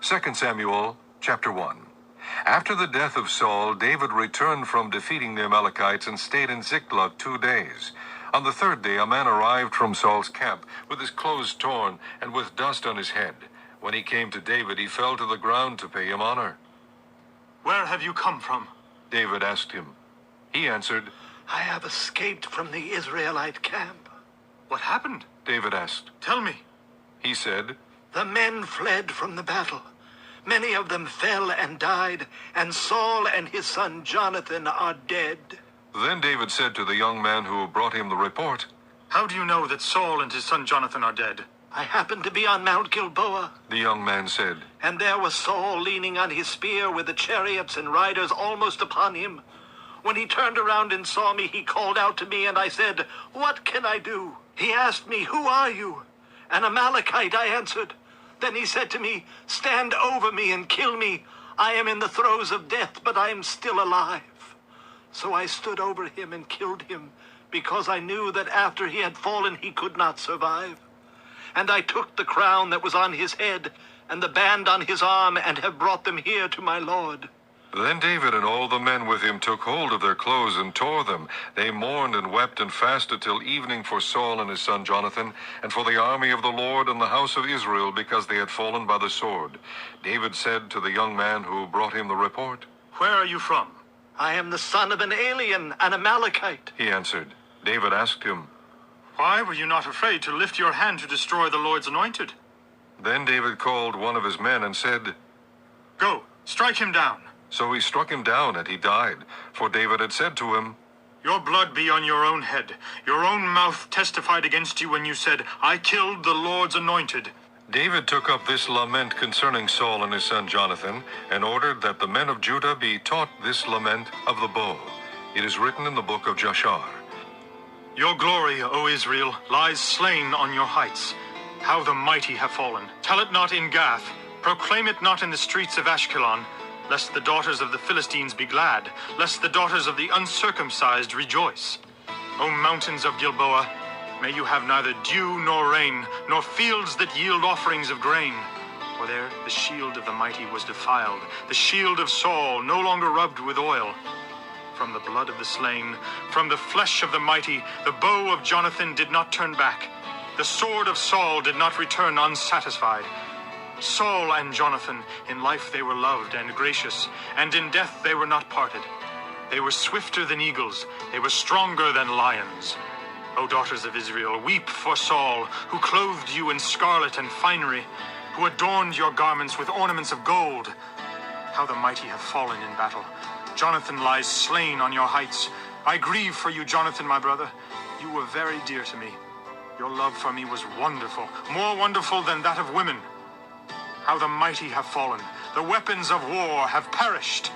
2 Samuel chapter 1. After the death of Saul, David returned from defeating the Amalekites and stayed in Ziklag 2 days. On the third day, a man arrived from Saul's camp with his clothes torn and with dust on his head. When he came to David, he fell to the ground to pay him honor. "Where have you come from?" David asked him. He answered, "I have escaped from the Israelite camp." "What happened?" David asked. "Tell me." He said, "The men fled from the battle. Many of them fell and died, and Saul and his son Jonathan are dead." Then David said to the young man who brought him the report, "How do you know that Saul and his son Jonathan are dead?" "I happened to be on Mount Gilboa, The young man said, and there was Saul leaning on his spear with the chariots and riders almost upon him. When he turned around and saw me, he called out to me, and I said, 'What can I do?' He asked me, 'Who are you?' 'An Amalekite,' I answered. Then he said to me, 'Stand over me and kill me. I am in the throes of death, but I am still alive.' So I stood over him and killed him, because I knew that after he had fallen he could not survive. And I took the crown that was on his head and the band on his arm and have brought them here to my lord." Then David and all the men with him took hold of their clothes and tore them. They mourned and wept and fasted till evening for Saul and his son Jonathan, and for the army of the Lord and the house of Israel, because they had fallen by the sword. David said to the young man who brought him the report, "Where are you from?" "I am the son of an alien, an Amalekite." He answered. David asked him. "Why were you not afraid to lift your hand to destroy the Lord's anointed?" Then David called one of his men and said, "Go, strike him down." So he struck him down, and he died. For David had said to him, "Your blood be on your own head. Your own mouth testified against you when you said, 'I killed the Lord's anointed.'" David took up this lament concerning Saul and his son Jonathan, and ordered that the men of Judah be taught this lament of the bow. It is written in the book of Jashar. "Your glory, O Israel, lies slain on your heights. How the mighty have fallen. Tell it not in Gath. Proclaim it not in the streets of Ashkelon. Lest the daughters of the Philistines be glad, lest the daughters of the uncircumcised rejoice. O mountains of Gilboa, may you have neither dew nor rain, nor fields that yield offerings of grain. For there the shield of the mighty was defiled, the shield of Saul no longer rubbed with oil. From the blood of the slain, from the flesh of the mighty, the bow of Jonathan did not turn back. The sword of Saul did not return unsatisfied. Saul and Jonathan, in life they were loved and gracious, and in death they were not parted. They were swifter than eagles, they were stronger than lions. O daughters of Israel, weep for Saul, who clothed you in scarlet and finery, who adorned your garments with ornaments of gold. How the mighty have fallen in battle. Jonathan lies slain on your heights. I grieve for you, Jonathan, my brother. You were very dear to me. Your love for me was wonderful, more wonderful than that of women. How the mighty have fallen. The weapons of war have perished.